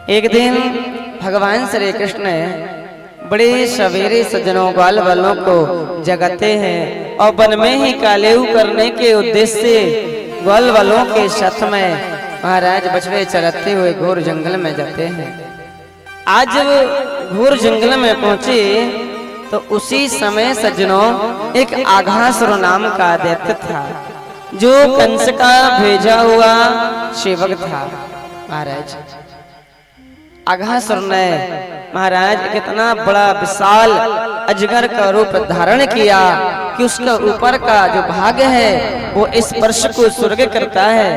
एक दिन भगवान श्री कृष्ण बड़े सवेरे सज्जनों ग्वाल वालों को जगाते हैं और वन में ही कालेऊ करने के उद्देश्य से ग्वाल वालों के साथ में महाराज बछड़े चराते हुए घोर जंगल में जाते हैं। आज जब घोर जंगल में पहुंचे तो उसी समय सज्जनों एक आघासुर नाम का दैत्य था जो कंस का भेजा हुआ सेवक था। महाराज आघासुर ने महाराज कितना बड़ा विशाल अजगर का रूप धारण किया कि उसका ऊपर का जो भाग है वो स्पर्श को स्वर्ग करता है।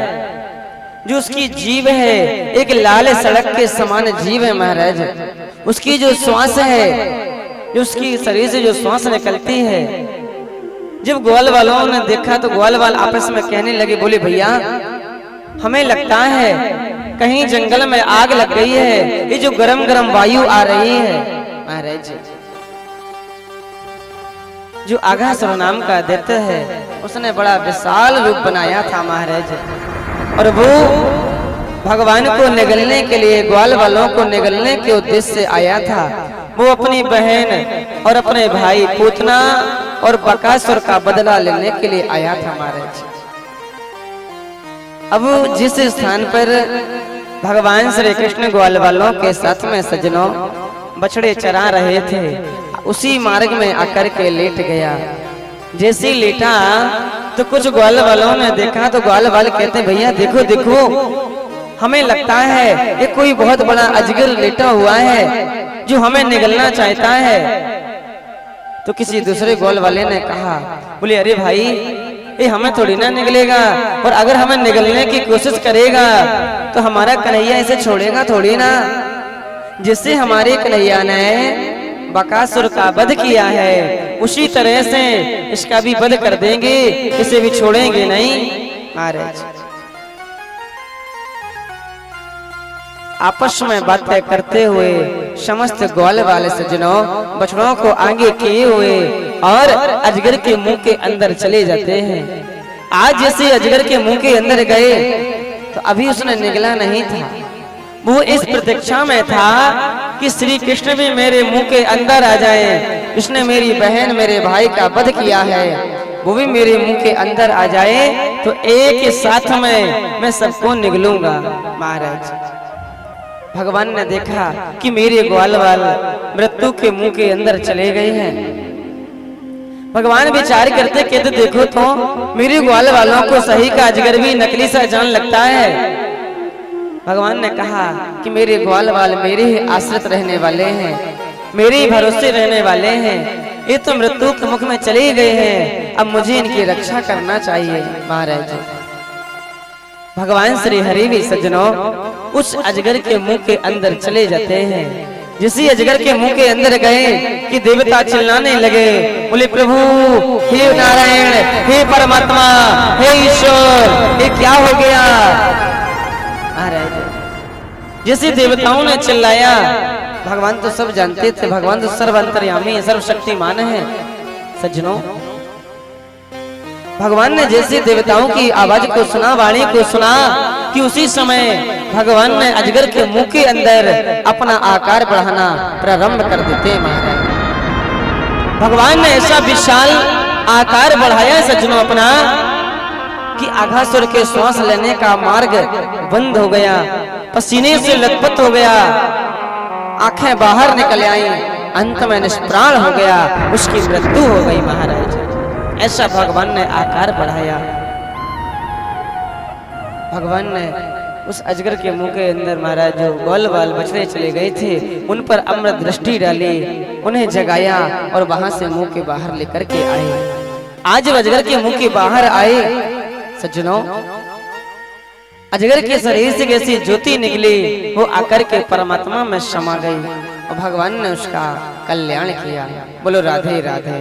जो उसकी जीव है एक लाल सड़क के समान जीव है। महाराज उसकी जो श्वास है, जो उसकी शरीर से जो श्वास निकलती है, जब ग्वाल वालों ने देखा तो ग्वाल वाल आपस में कहने लगे, बोले भैया हमें लगता है कहीं जंगल में आग लग गई है, ये जो गरम गरम वायु आ रही है। महाराज जो आघासुर नाम का दैत्य है उसने बड़ा विशाल रूप बनाया था महाराज, और वो भगवान को निगलने के लिए ग्वाल वालों को निगलने के उद्देश्य से आया था। वो अपनी बहन और अपने भाई पूतना और बकासुर का बदला लेने के लिए आया था महाराज। अब जिस स्थान पर भगवान श्री कृष्ण ग्वाल वालों के साथ में सज्जनों बछड़े चरा रहे थे उसी मार्ग में आकर के लेट गया। जैसे लेटा तो कुछ ग्वाल वालों ने देखा तो ग्वाल वाले कहते भैया देखो देखो हमें लगता है ये कोई बहुत बड़ा अजगर लेटा हुआ है जो हमें निगलना चाहता है। तो किसी दूसरे ग्वाल वाले ने कहा, बोले अरे भाई ये हमें थोड़ी ना निकलेगा, और अगर हमें निगलने की कोशिश करेगा तो हमारा कन्हैया इसे छोड़ेगा थोड़ी ना। जिससे हमारे कन्हैया ने बकासुर का वध किया है उसी तरह से इसका भी वध कर देंगे, इसे भी छोड़ेंगे नहीं। महाराज आपस में बातें करते हुए समस्त ग्वाल वाले सज्जनों बछड़ों को आगे किए हुए और अजगर के मुंह के अंदर चले जाते हैं। आज जैसे अजगर के मुंह के अंदर गए तो अभी उसने निगला नहीं था। वो इस प्रतीक्षा में था कि श्री कृष्ण भी मेरे मुंह के अंदर आ जाए, उसने मेरी बहन मेरे भाई का वध किया है वो भी मेरे मुंह के अंदर आ जाए तो एक ही साथ में मैं सबको निगलूंगा। महाराज भगवान ने देखा कि मेरे ग्वाल वाल मृत्यु के मुंह के अंदर चले गए हैं। भगवान विचार करते कहते देखो तो मेरे ग्वाल वालों को सही का अजगर भी नकली सा जान लगता है। भगवान ने कहा कि मेरे ग्वाल वाल मेरे ही आश्रित रहने वाले हैं, मेरे ही भरोसे रहने वाले हैं, ये तो मृत्यु के मुख में चले गए हैं, अब मुझे इनकी रक्षा करना चाहिए। महाराज भगवान श्री हरि भी सज्जनों उस अजगर के मुंह के अंदर चले जाते हैं। जिसी अजगर के मुंह के अंदर गए कि देवता चिल्लाने लगे, बोले प्रभु हे नारायण हे परमात्मा हे ईश्वर ये क्या हो गया। महाराज जैसे देवताओं ने चिल्लाया, भगवान तो सब जानते थे, भगवान तो सर्व अंतर्यामी है, सर्वशक्तिमान है। सज्जनों भगवान ने जैसे देवताओं की आवाज को सुना, वाणी को सुना कि उसी समय भगवान ने अजगर के मुंह के अंदर अपना आकार बढ़ाना प्रारंभ कर देते हैं। महाराज भगवान ने ऐसा विशाल आकार बढ़ाया सज्जनों अपना कि आघासुर के श्वास लेने का मार्ग बंद हो गया, पसीने से लथपथ हो गया, आंखें बाहर निकल आई, अंत में निष्प्राण हो गया, उसकी मृत्यु हो गई। महाराज ऐसा भगवान ने आकार बढ़ाया। भगवान ने उस अजगर के मुंह के अंदर महाराज जो ग्वाल वाल बछड़े चले गए थे उन पर अमृत दृष्टि डाली, उन्हें जगाया और वहां से मुंह के बाहर लेकर के आए। आज अजगर के मुंह के बाहर आए सज्जनों, अजगर के शरीर से कैसी ज्योति निकली वो आकर के परमात्मा में समा गई और भगवान ने उसका कल्याण किया। बोलो राधे राधे।